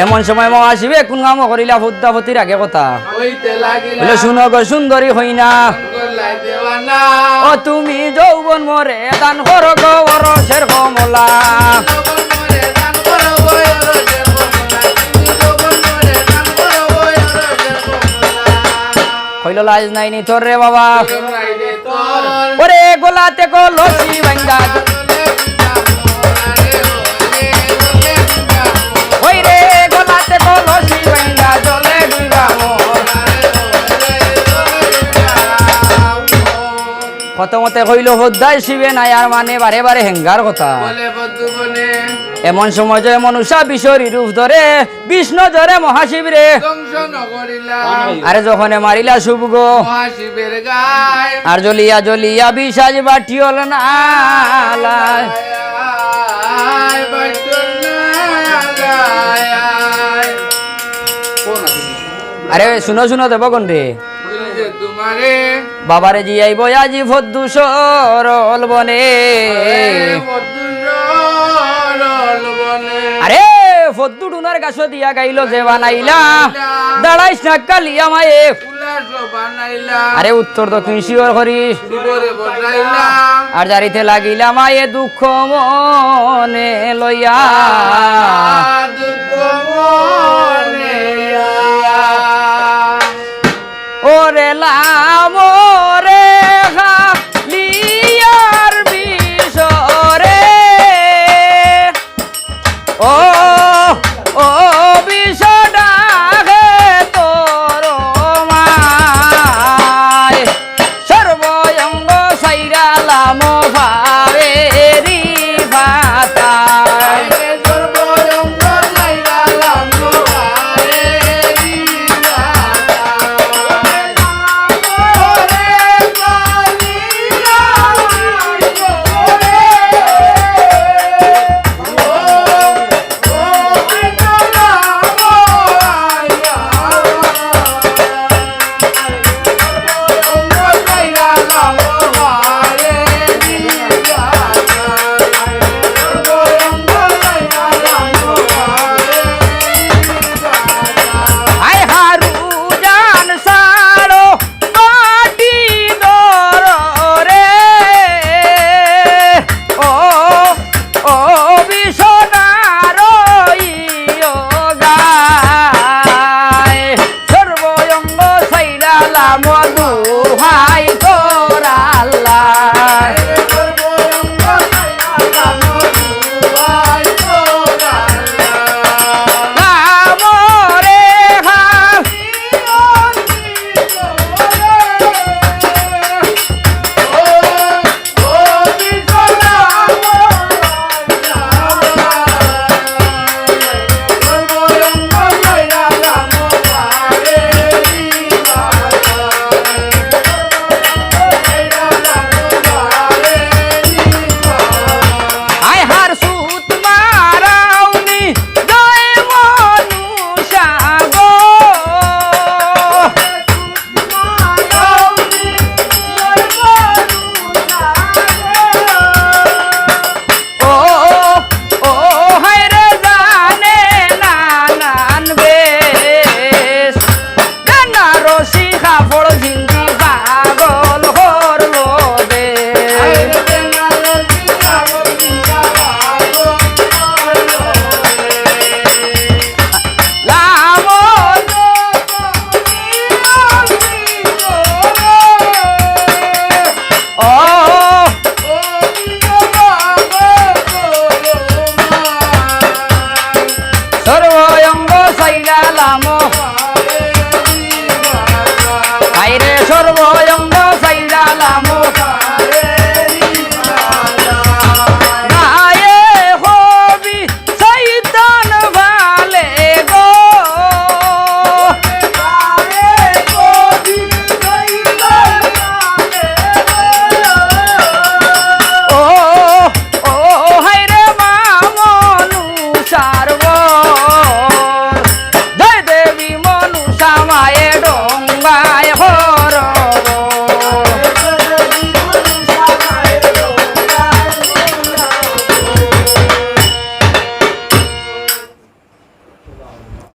এমন সময় মা আসিবে কোন কাম করিলা পদ্মাবতীর আগে কথা বলে শুনো গো সুন্দরী হই না ও তুমি যৌবন মরে দান করো গো অরসের কমলা কইল লাজ নাই নি তোর রে বাবা ওরে গোলাতে কলসি ভাঙ্গা ওই রে গোলাতে কলসি ভাঙ্গা জলে ডুইবা কত মতে কইল হদ্দাই শিবে নাই আর মানে বারে বারে হেঙ্গার কথা এমন সময় যে মনুষ্য বিশ্বরী রূপ ধরে বিষ্ণু ধরে মহাশিব রে আরে যখন মারিলা শুভ গো আর জ্বলিয়া জ্বলিয়া বিষাজ বাটিওল না আরে শুনো শুনো দেব কোন রে বাবারে জি আইব আজি ফদ্দু সরল বনে আরে ফদ্দু ডুনার গাছ দিয়া গাইল যে বানাইলা দাঁড়াইস না কালিয়া মায়ে আরে উত্তর দক্ষিণ শিওর করিস আর জারিতে লাগিলা মায়ে দুঃখ মনে লইয়া ওরে লাম রে লিয়ার বিষরে ও ও বিষডা হে তোর মায় সর্বঙ্গ সাইরা লাম ভাবে রি ভাতায় সর্বঙ্গ সাইরা লাম